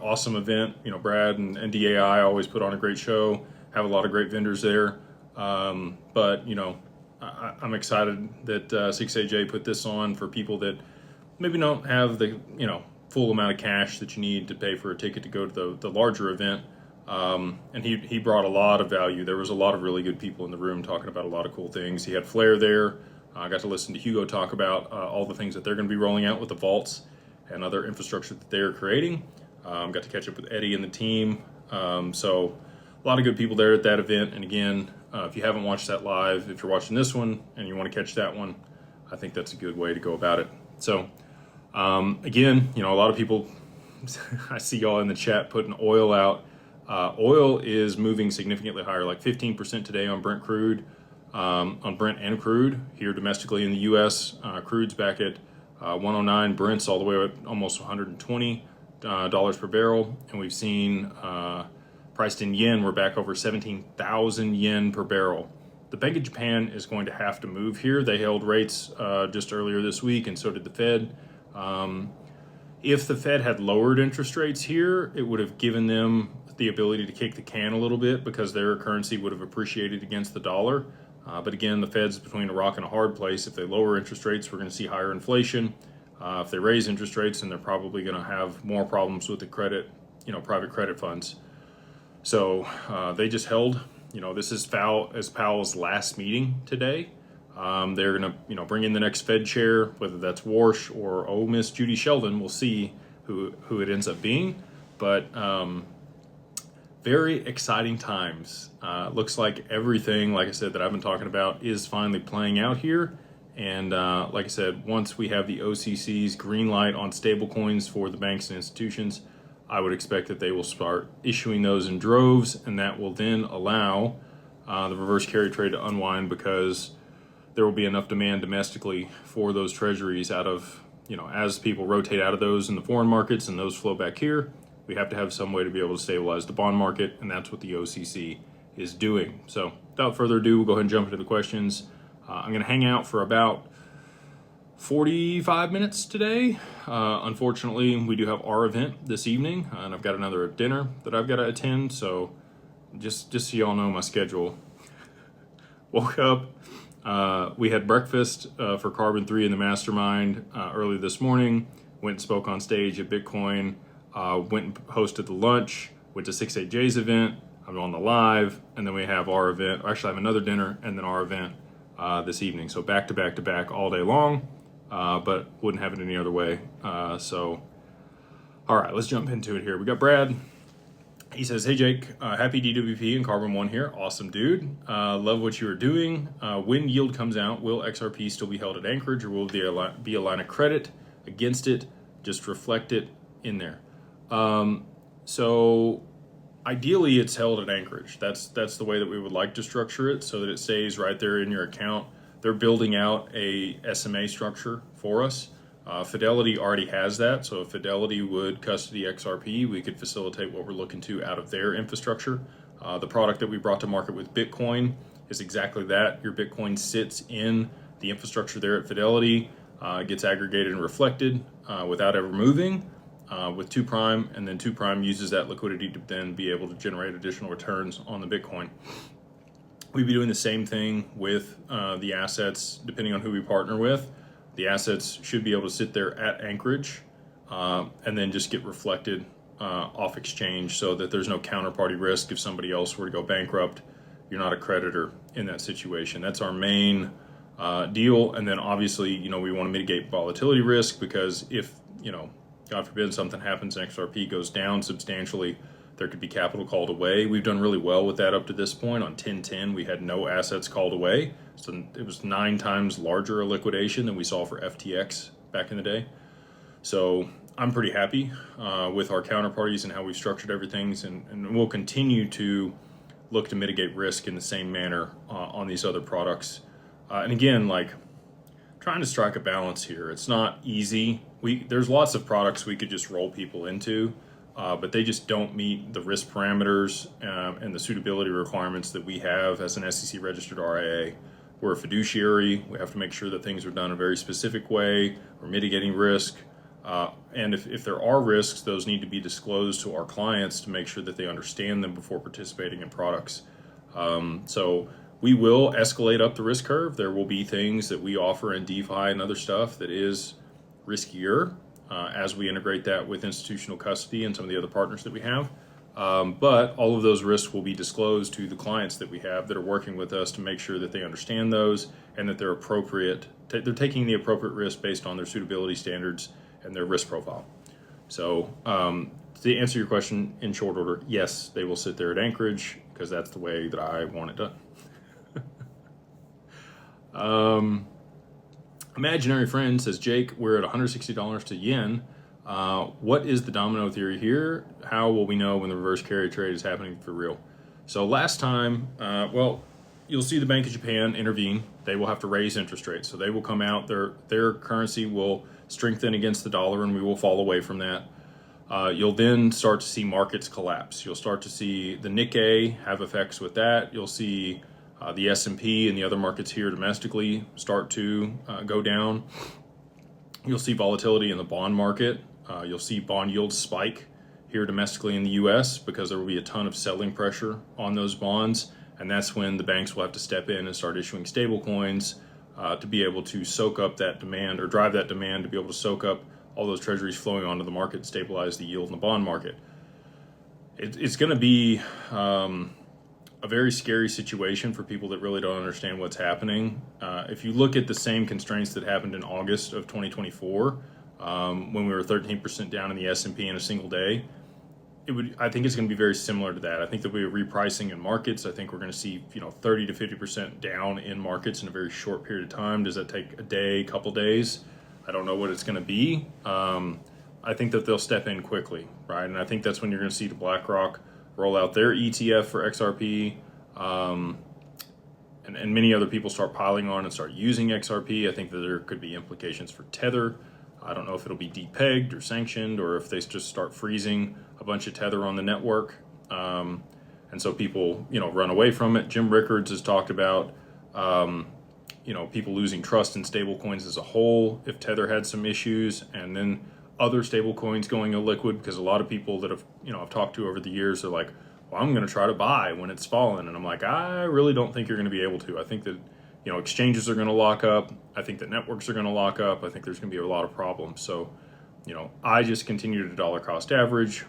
awesome event. Brad and DAI always put on a great show, have a lot of great vendors there. But I'm excited that 6AJ put this on for people that maybe don't have the full amount of cash that you need to pay for a ticket to go to the larger event. And he brought a lot of value. There was a lot of really good people in the room talking about a lot of cool things. He had Flair there. I got to listen to Hugo talk about all the things that they're going to be rolling out with the vaults and other infrastructure that they're creating. Got to catch up with Eddie and the team. So a lot of good people there at that event. And again, if you haven't watched that live, if you're watching this one and you want to catch that one, I think that's a good way to go about it. So again, a lot of people, I see y'all in the chat putting oil out. Oil is moving significantly higher, like 15% today on Brent crude, on Brent and crude here domestically in the U.S. Crude's back at 109, Brent's all the way at almost $120 per barrel, and we've seen priced in yen, we're back over 17,000 yen per barrel. The Bank of Japan is going to have to move here. They held rates just earlier this week, and so did the Fed. If the Fed had lowered interest rates here, it would have given them the ability to kick the can a little bit because their currency would have appreciated against the dollar. But again, the Fed's between a rock and a hard place. If they lower interest rates, we're going to see higher inflation. If they raise interest rates, then they're probably going to have more problems with the credit, private credit funds. So they just held, this is Powell's last meeting today. They're going to, bring in the next Fed chair, whether that's Warsh or Miss Judy Sheldon. We'll see who it ends up being. But very exciting times. Looks like everything, like I said, that I've been talking about is finally playing out here. And like I said, once we have the OCC's green light on stablecoins for the banks and institutions, I would expect that they will start issuing those in droves, and that will then allow the reverse carry trade to unwind because there will be enough demand domestically for those treasuries out of, as people rotate out of those in the foreign markets and those flow back here, we have to have some way to be able to stabilize the bond market, and that's what the OCC is doing. So without further ado, we'll go ahead and jump into the questions. I'm going to hang out for about 45 minutes today. Unfortunately, we do have our event this evening, and I've got another dinner that I've got to attend. So just so y'all know my schedule. Woke up, we had breakfast for Carbon 3 in the Mastermind early this morning, went and spoke on stage at Bitcoin, went and hosted the lunch, went to 6AJ's event, I'm on the live, and then we have our event. Actually, I have another dinner and then our event this evening. So back to back to back all day long, but wouldn't have it any other way. So, all right, let's jump into it here. We got Brad. He says, hey Jake, happy DWP and Carbon 1 here. Awesome, dude. Love what you are doing. When yield comes out, will XRP still be held at Anchorage, or will there be a line of credit against it? Just reflect it in there. So ideally it's held at Anchorage. That's the way that we would like to structure it, so that it stays right there in your account. They're building out a SMA structure for us. Fidelity already has that, so if Fidelity would custody XRP, we could facilitate what we're looking to out of their infrastructure. The product that we brought to market with Bitcoin is exactly that. Your Bitcoin sits in the infrastructure there at Fidelity, gets aggregated and reflected without ever moving with 2 Prime, and then 2 Prime uses that liquidity to then be able to generate additional returns on the Bitcoin. We'd be doing the same thing with the assets, depending on who we partner with. The assets should be able to sit there at Anchorage and then just get reflected off exchange, so that there's no counterparty risk. If somebody else were to go bankrupt, you're not a creditor in that situation. That's our main deal. And then obviously, we want to mitigate volatility risk, because if, God forbid something happens and XRP goes down substantially, there could be capital called away. We've done really well with that up to this point. On 1010, we had no assets called away. So it was 9 times larger a liquidation than we saw for FTX back in the day. So I'm pretty happy with our counterparties and how we've structured everything. And we'll continue to look to mitigate risk in the same manner on these other products. And again, trying to strike a balance here. It's not easy. There's lots of products we could just roll people into, but they just don't meet the risk parameters and the suitability requirements that we have as an SEC registered RIA. We're a fiduciary. We have to make sure that things are done a very specific way. We're mitigating risk. And if there are risks, those need to be disclosed to our clients to make sure that they understand them before participating in products. So we will escalate up the risk curve. There will be things that we offer in DeFi and other stuff that is riskier as we integrate that with institutional custody and some of the other partners that we have. But all of those risks will be disclosed to the clients that we have that are working with us to make sure that they understand those and that they're appropriate. They're taking the appropriate risk based on their suitability standards and their risk profile. So to answer your question in short order, yes, they will sit there at Anchorage because that's the way that I want it done. Imaginary Friend says, Jake, we're at $160 to yen. What is the domino theory here? How will we know when the reverse carry trade is happening for real? So last time, you'll see the Bank of Japan intervene. They will have to raise interest rates. So they will come out, their currency will strengthen against the dollar and we will fall away from that. You'll then start to see markets collapse. You'll start to see the Nikkei have effects with that. You'll see the S&P and the other markets here domestically start to go down. You'll see volatility in the bond market. You'll see bond yields spike here domestically in the US because there will be a ton of selling pressure on those bonds. And that's when the banks will have to step in and start issuing stable coins to be able to soak up that demand or drive that demand to be able to soak up all those treasuries flowing onto the market and stabilize the yield in the bond market. It's going to be a very scary situation for people that really don't understand what's happening. If you look at the same constraints that happened in August of 2024, when we were 13% down in the S&P in a single day, I think it's going to be very similar to that. I think there'll be a repricing in markets. I think we're going to see 30 to 50% down in markets in a very short period of time. Does that take a day, couple days? I don't know what it's going to be. I think that they'll step in quickly, right? And I think that's when you're going to see the BlackRock roll out their ETF for XRP, and many other people start piling on and start using XRP. I think that there could be implications for Tether. I don't know if it'll be depegged or sanctioned or if they just start freezing a bunch of Tether on the network. And so people, run away from it. Jim Rickards has talked about, people losing trust in stable coins as a whole if Tether had some issues, and then other stable coins going illiquid, because a lot of people that I've talked to over the years are like, well, I'm going to try to buy when it's fallen. And I'm like, I really don't think you're going to be able to. I think that, exchanges are going to lock up. I think that networks are going to lock up. I think there's going to be a lot of problems. So, I just continue to dollar cost average,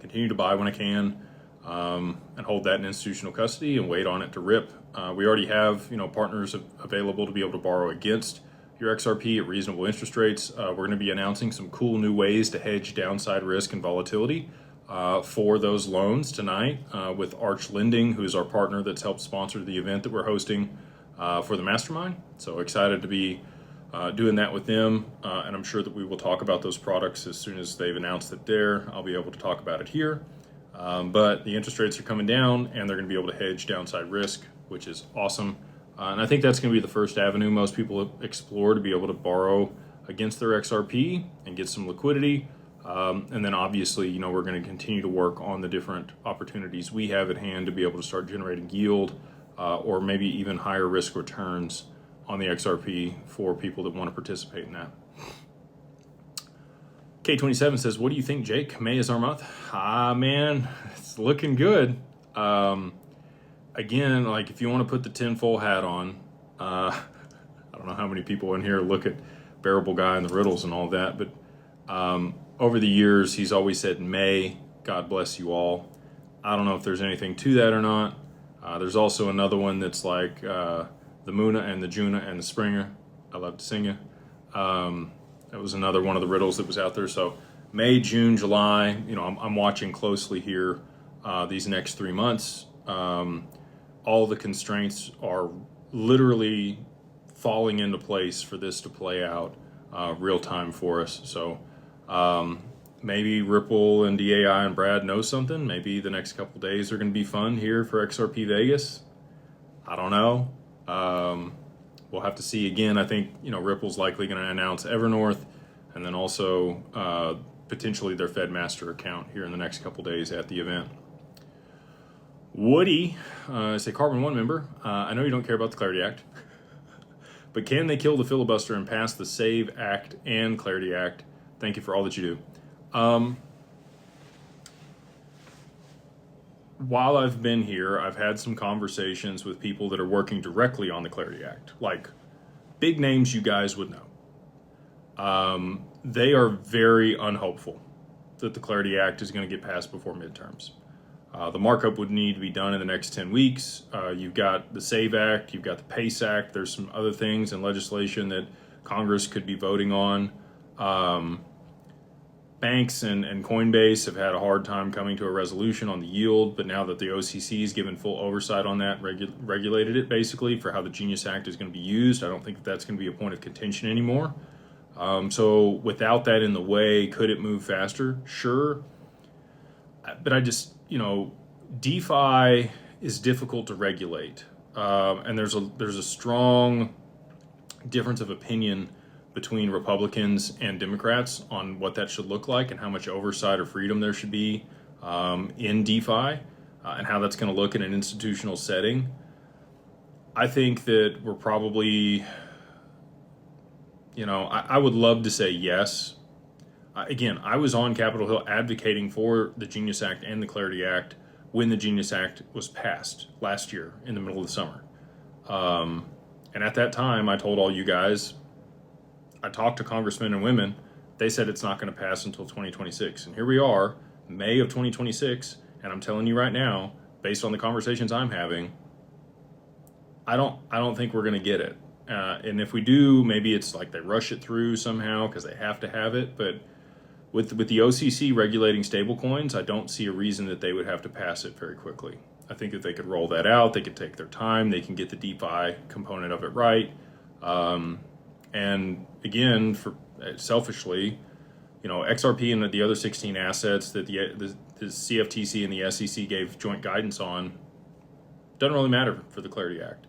continue to buy when I can, and hold that in institutional custody and wait on it to rip. We already have, partners available to be able to borrow against your XRP at reasonable interest rates. We're going to be announcing some cool new ways to hedge downside risk and volatility for those loans tonight with Arch Lending, who is our partner that's helped sponsor the event that we're hosting for the mastermind. So excited to be doing that with them, and I'm sure that we will talk about those products as soon as they've announced that I'll be able to talk about it here. But the interest rates are coming down and they're going to be able to hedge downside risk, which is awesome. And I think that's going to be the first avenue most people explore to be able to borrow against their XRP and get some liquidity. And then obviously, we're going to continue to work on the different opportunities we have at hand to be able to start generating yield or maybe even higher risk returns on the XRP for people that want to participate in that. K27 says, what do you think, Jake? May is our month. Man, it's looking good. Again, like if you want to put the tinfoil hat on, I don't know how many people in here look at Bearable Guy and the riddles and all that, but over the years, he's always said May, God bless you all. I don't know if there's anything to that or not. There's also another one that's like the Muna and the Juna and the Springer. I love to sing it. That was another one of the riddles that was out there. So May, June, July, I'm watching closely here these next 3 months. All the constraints are literally falling into place for this to play out real time for us. So maybe Ripple and DAI and Brad know something. Maybe the next couple days are going to be fun here for XRP Vegas. I don't know. We'll have to see. Again, I think Ripple's likely going to announce Evernorth, and then also potentially their FedMaster account here in the next couple days at the event. Woody, say Carbon One member. I know you don't care about the Clarity Act, but can they kill the filibuster and pass the SAVE Act and Clarity Act Thank you for all that you do. While I've been here, I've had some conversations with people that are working directly on the Clarity Act, like big names you guys would know. They are very unhopeful that the Clarity Act is going to get passed before midterms. The markup would need to be done in the next 10 weeks. You've got the SAVE Act, you've got the PACE Act, there's some other things in legislation that Congress could be voting on. Banks and Coinbase have had a hard time coming to a resolution on the yield, but now that the OCC has given full oversight on that, regulated it basically for how the Genius Act is going to be used, I don't think that that's going to be a point of contention anymore. So without that in the way, could it move faster? Sure. But I just, DeFi is difficult to regulate. And there's a strong difference of opinion between Republicans and Democrats on what that should look like and how much oversight or freedom there should be in DeFi and how that's going to look in an institutional setting. I think that we're probably, I would love to say yes. Again, I was on Capitol Hill advocating for the Genius Act and the Clarity Act when the Genius Act was passed last year in the middle of the summer. And at that time, I told all you guys, I talked to congressmen and women, they said it's not going to pass until 2026. And here we are, May of 2026, and I'm telling you right now, based on the conversations I'm having, I don't think we're going to get it. And if we do, maybe it's like they rush it through somehow because they have to have it. But with the OCC regulating stablecoins, I don't see a reason that they would have to pass it very quickly. I think that they could roll that out. They could take their time. They can get the DeFi component of it right. And again, selfishly, XRP and the other 16 assets that the CFTC and the SEC gave joint guidance on doesn't really matter for the Clarity Act.